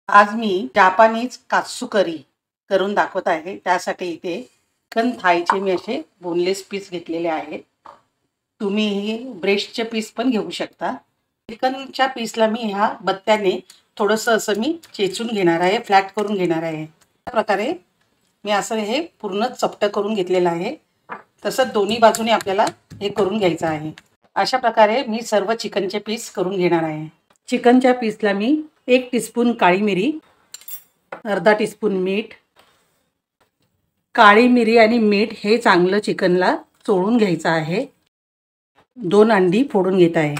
आज मी जापानीज कात्सू करी करून दाखवत आहे। त्यासाठी इथे चिकन थायचे मी असे बोनलेस पीस घेतलेले आहेत। तुम्ही हे ब्रेस्टचे पीस पण घेऊ शकता। चिकनच्या पीसला मी ह्या बत्त्याने थोडंसं असं मी चेचून घेणार आहे, फ्लॅट करून घेणार आहे। अशा प्रकारे मी असं हे पूर्ण चपटं करून घेतलेलं आहे। तसं दोन्ही बाजूने आपल्याला हे करून घ्यायचं आहे। अशा प्रकारे मी सर्व चिकनचे पीस करून घेणार आहे। चिकनच्या पीसला मी 1 टीस्पून काळी मिरी, अर्धा टीस्पून मीठ, काळी मिरी आणि मीठ हे चांगलं चिकनला चोळून घ्यायचं आहे। 2 अंडी फोडून घेत आहे।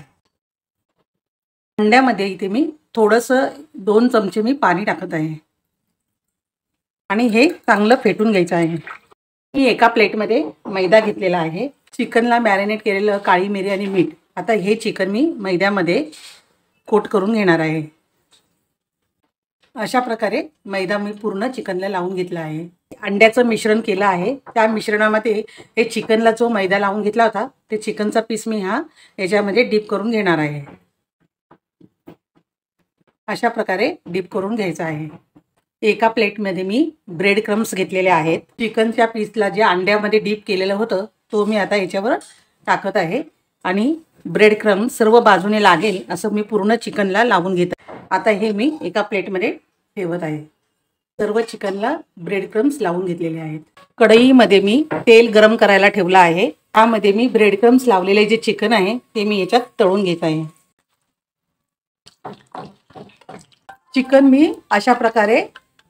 अंड्यामध्ये इथे मी थोडंसं 2 चमचे मी पाणी टाकत आहे आणि हे चांगलं फेटून घ्यायचं आहे। मी एका प्लेटमध्ये मैदा घेतलेला आहे। चिकनला मॅरिनेट केलेलं काळी मिरी आणि मीठ, आता हे चिकन मी मैद्यामध्ये कोट करून घेणार आहे। अशा प्रकारे मैदा मी पूर्ण चिकनला लावून घेतला आहे। अंड्याचं मिश्रण केलं आहे। त्या मिश्रणामध्ये हे चिकनला जो मैदा लावून घेतला होता ते चिकनचा पीस मी याच्यामध्ये डीप करून घेणार आहे। अशा प्रकारे डीप करून घ्यायचं आहे। एका प्लेटमध्ये मी ब्रेड क्रम्स घेतलेले आहेत। चिकनच्या पीसला जे अंड्यामध्ये डीप केलेलं होतं तो मी आता याच्यावर टाकत आहे आणि ब्रेड क्रम्स सर्व बाजूने लागेल असं मी पूर्ण चिकनला लावून घेत आहे। आता हे मी एका प्लेटमध्ये ठेवत आहे। सर्व चिकनला ब्रेड क्रम्स लावून घेतलेले आहेत। कढईमध्ये मी तेल गरम करायला ठेवलं आहे। त्यामध्ये मी ब्रेड क्रम्स लावलेले जे चिकन आहे ते मी याच्यात तळून घेत आहे। चिकन मी अशा प्रकारे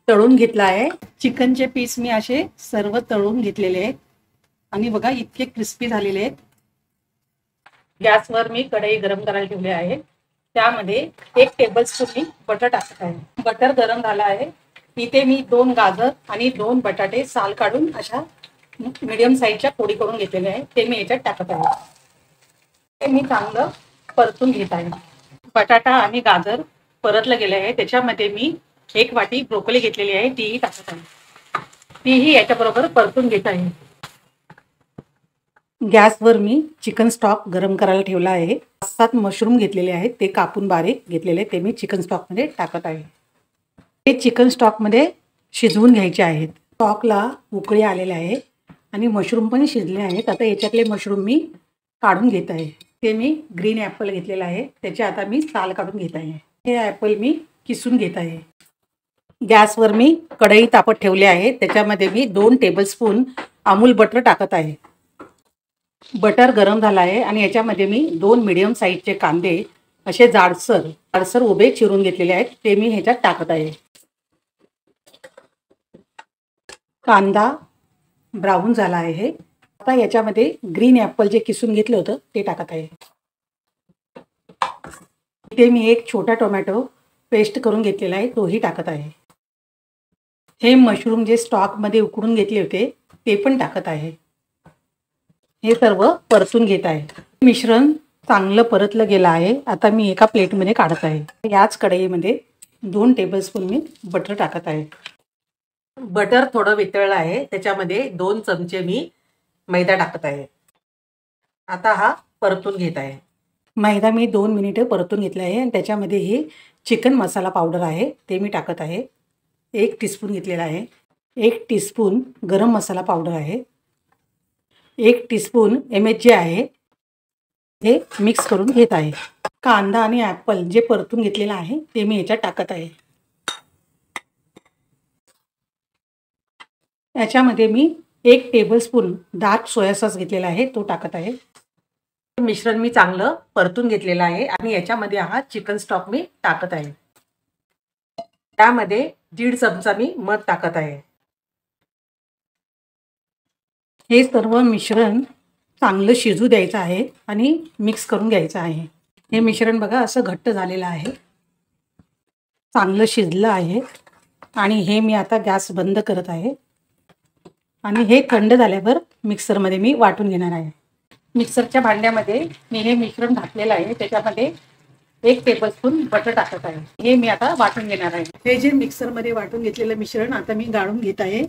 तळून घेतला आहे। चिकनचे पीस मी असे सर्व तळून घेतलेले आहेत आणि बघा इतके क्रिस्पी झालेले आहेत। गॅसवर मी कढई गरम करायला ठेवली आहे। त्यामध्ये 1 टेबलस्पून मी बटर टाकत आहे। बटर गरम झाला आहे। इथे मी 2 गाजर आणि 2 बटाटे साल काढून अशा मीडियम साईजच्या फोडी करून घेतलेले आहे, ते मी याच्यात टाकत आहे। ते मी चांगलं परतून घेत आहे। बटाटा आणि गाजर परतलं गेले आहे। त्याच्यामध्ये मी 1 वाटी ब्रोकोली घेतलेली आहे, तीही टाकत आहे। तीही याच्याबरोबर परतून घेत आहे। गॅसवर मी चिकन स्टॉक गरम करायला ठेवला आहे। 5-7 मशरूम घेतलेले आहेत, ते कापून बारीक घेतलेले ते मी चिकन स्टॉकमध्ये टाकत आहे। हे चिकन स्टॉकमध्ये शिजवून घ्यायचे आहेत। स्टॉकला उकळी आलेले आहे आणि मशरूम पण शिजले आहेत। आता याच्यातले मशरूम मी काढून घेत आहे। ते मी ग्रीन ॲपल घेतलेला आहे, त्याचे आता मी साल काढून घेत आहे। हे ॲपल मी किसून घेत आहे। गॅसवर मी कढई तापत ठेवली आहे। त्याच्यामध्ये मी 2 टेबलस्पून अमूल बटर टाकत आहे। बटर गरम झाला आहे आणि याच्यामध्ये मी 2 मीडियम साईजचे कांदे असे जाडसर उभे चिरून घेतलेले आहेत, ते मी ह्याच्यात टाकत आहे। कांदा ब्राऊन झाला आहे। आता याच्यामध्ये ग्रीन ॲपल जे किसून घेतलं होतं ते टाकत आहे। इथे मी 1 छोटा टोमॅटो पेस्ट करून घेतलेला आहे, तोही टाकत आहे। हे मशरूम जे स्टॉकमध्ये उकडून घेतले होते ते पण टाकत आहे। हे सर्व परतून घेत आहे। मिश्रण चांगलं परतलं गेलं आहे। आता मी एका प्लेटमध्ये काढत आहे। याच कढईमध्ये 2 टेबलस्पून मी बटर टाकत आहे। बटर थोडं वितळलं आहे, त्याच्यामध्ये 2 चमचे मी मैदा टाकत आहे। आता हा परतून घेत आहे। मैदा मी 2 मिनिटं परतून घेतला आहे आणि त्याच्यामध्ये हे चिकन मसाला पावडर आहे ते मी टाकत आहे। 1 टीस्पून घेतलेला आहे। 1 टीस्पून गरम मसाला पावडर आहे। 1 टीस्पून MSG आहे, हे मिक्स करून घेत आहे। कांदा आणि ॲपल जे परतून घेतलेलं आहे ते मी याच्यात टाकत आहे। याच्यामध्ये मी 1 टेबलस्पून डार्क सोया सॉस घेतलेला आहे, तो टाकत आहे। मिश्रण मी चांगलं परतून घेतलेलं आहे आणि याच्यामध्ये हा चिकन स्टॉक मी टाकत आहे। त्यामध्ये 1.5 चमचा मी मध टाकत आहे। हे सर्व मिश्रण चांगलं शिजू द्यायचं आहे आणि मिक्स करून घ्यायचं आहे। हे मिश्रण बघा असं घट्ट झालेलं आहे, चांगलं शिजलं आहे आणि हे मी आता गॅस बंद करत आहे आणि हे थंड झाल्यावर मिक्सरमध्ये मी वाटून घेणार आहे। मिक्सरच्या भांड्यामध्ये मी हे मिश्रण घातलेलं आहे, त्याच्यामध्ये 1 टेबलस्पून बटर टाकत आहे। हे मी आता वाटून घेणार आहे। हे जे मिक्सरमध्ये वाटून घेतलेलं मिश्रण आता मी गाळून घेत आहे।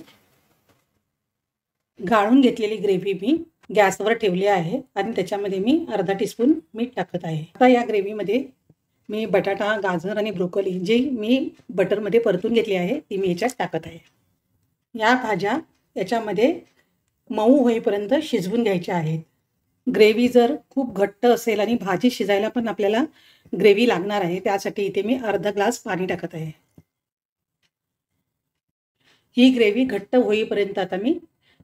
गाळून घेतलेली ग्रेव्ही मी गॅसवर ठेवली आहे आणि त्याच्यामध्ये मी अर्धा टीस्पून मीठ टाकत आहे। आता या ग्रेव्हीमध्ये मी बटाटा, गाजर आणि ब्रोकोली जी मी बटरमध्ये परतून घेतली आहे ती मी याच्यात टाकत आहे. या भाज्या याच्यामध्ये मऊ होईपर्यंत शिजवून घ्यायच्या आहेत. ग्रेव्ही जर खूप घट्ट असेल आणि भाजी शिजायला पण आपल्याला ग्रेव्ही लागणार आहे, त्यासाठी इथे मी अर्धा ग्लास पाणी टाकत आहे. ही ग्रेव्ही घट्ट होईपर्यंत आता मी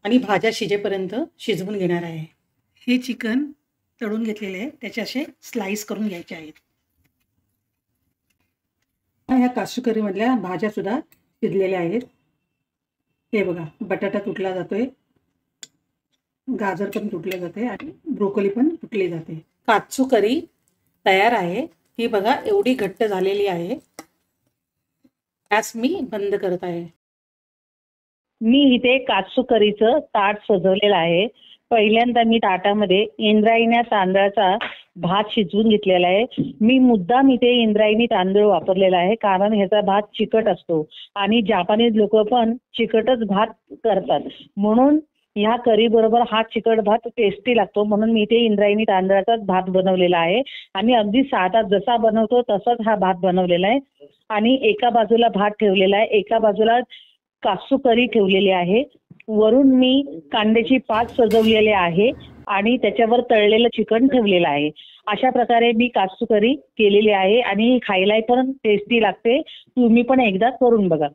आणि भाज्या शिजेपर्यंत शिजवून घेणार आहे. हे चिकन तळून घेतलेले आहे, त्याचे असे स्लाइस करून घ्यायचे आहेत. ह्या काजू करीमधल्या भाज्या सुद्धा शिजलेल्या आहेत. हे बघा, बटाटा तुटला जातोय, गाजर पण तुटले जाते आणि ब्रोकोली पण तुटली जाते. काजू करी तयार आहे. ही बघा एवढी घट्ट झालेली आहे. गॅस मी बंद करत आहे. मी इथे काजू करीचं ताट सजवलेलं आहे. पहिल्यांदा मी ताटामध्ये इंद्रायणी तांदळाचा भात शिजवून घेतलेला आहे. मी मुद्दाम इथे इंद्रायणी तांदूळ वापरलेला आहे कारण ह्याचा भात चिकट असतो आणि जापानीज लोक पण चिकटच भात करतात, म्हणून ह्या करी बरोबर हा चिकट भात टेस्टी लागतो, म्हणून मी इथे इंद्रायणी तांदळाचाच भात बनवलेला आहे आणि अगदी साधा जसा बनवतो तसाच हा भात बनवलेला आहे. आणि एका बाजूला भात ठेवलेला आहे, एका बाजूला काजू करी ठेवलेली आहे. वरून मी कांद्याची पात सजवलेले आहे आणि त्याच्यावर तळलेलं चिकन ठेवलेलं आहे. अशा प्रकारे मी काजू करी केलेली आहे आणि खायला पण टेस्टी लागते. तुम्ही पण एकदा करून बघा.